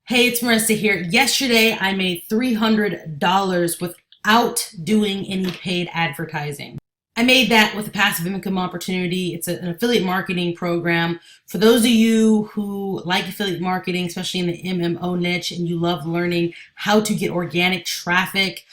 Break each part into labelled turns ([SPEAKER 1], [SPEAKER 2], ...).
[SPEAKER 1] Hey, it's Marissa here. Yesterday, I made $300 without doing any paid advertising. I made that with a passive income opportunity. It's an affiliate marketing program. For those of you who like affiliate marketing, especially in the MMO niche, and you love learning how to get organic traffic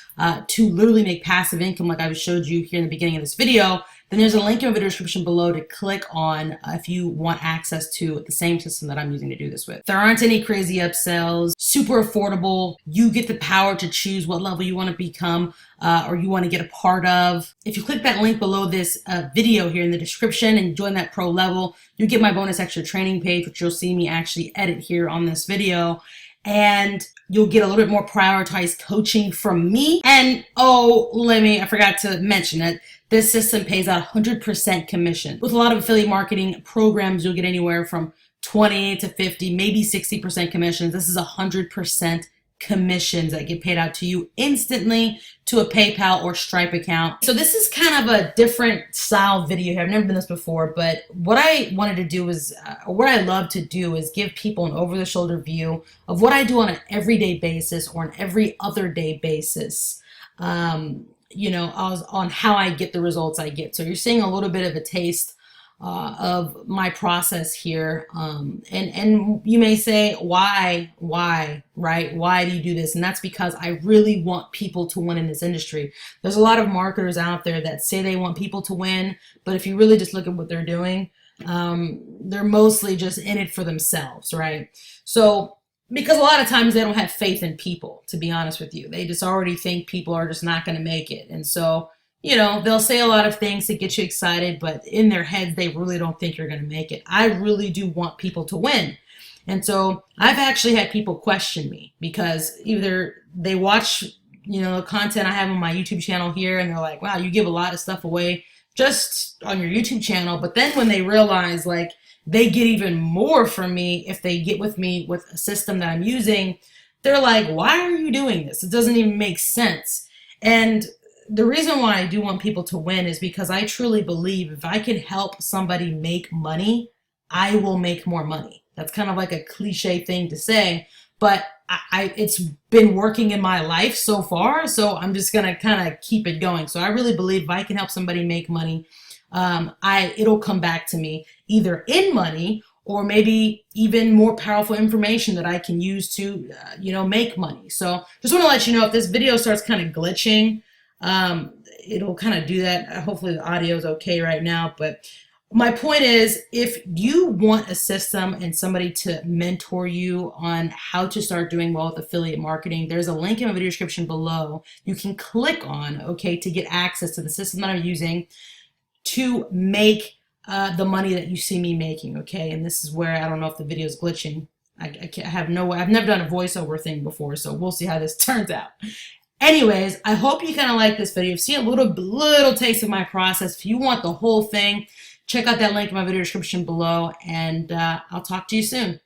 [SPEAKER 1] to literally make passive income like I showed you here in the beginning of this video, then there's a link in the video description below to click on if you want access to the same system that I'm using to do this with. There aren't any crazy upsells, super affordable. You get the power to choose what level you want to become or you want to get a part of. If you click that link below this video here in the description and join that pro level, you get my bonus extra training page, which you'll see me actually edit here on this video. And you'll get a little bit more prioritized coaching from me. And I forgot to mention that this system pays out 100% commission. With a lot of affiliate marketing programs, you'll get anywhere from 20 to 50, maybe 60% commissions. This is 100% commissions that get paid out to you instantly to a PayPal or Stripe account. So this is kind of a different style video here. I've never done this before, but what I wanted to do is, what I love to do is give people an over-the-shoulder view of what I do on an everyday basis or an every other day basis. On how I get the results I get. So you're seeing a little bit of a taste of my process here. And you may say, why, right? Why do you do this? And that's because I really want people to win in this industry. There's a lot of marketers out there that say they want people to win, but if you really just look at what they're doing, they're mostly just in it for themselves, right? So because a lot of times they don't have faith in people, to be honest with you. They just already think people are just not going to make it. And so, they'll say a lot of things to get you excited, but in their heads, they really don't think you're going to make it. I really do want people to win. And so I've actually had people question me because either they watch, the content I have on my YouTube channel here, and they're like, wow, you give a lot of stuff away just on your YouTube channel. But then when they realize, like, they get even more from me if they get with me with a system that I'm using, they're like, why are you doing this? It doesn't even make sense. And the reason why I do want people to win is because I truly believe if I can help somebody make money, I will make more money. That's kind of like a cliche thing to say, but it's been working in my life so far, so I'm just gonna kind of keep it going. So I really believe if I can help somebody make money, it'll come back to me either in money or maybe even more powerful information that I can use to, make money. So just want to let you know if this video starts kind of glitching, it'll kind of do that. Hopefully the audio is okay right now. But my point is, if you want a system and somebody to mentor you on how to start doing well with affiliate marketing, there's a link in the video description below. You can click on, to get access to the system that I'm using to make the money that you see me making, And this is where I don't know if the video is glitching. I've never done a voiceover thing before, so we'll see how this turns out. Anyways, I hope you kind of like this video. See a little taste of my process. If you want the whole thing, check out that link in my video description below, and I'll talk to you soon.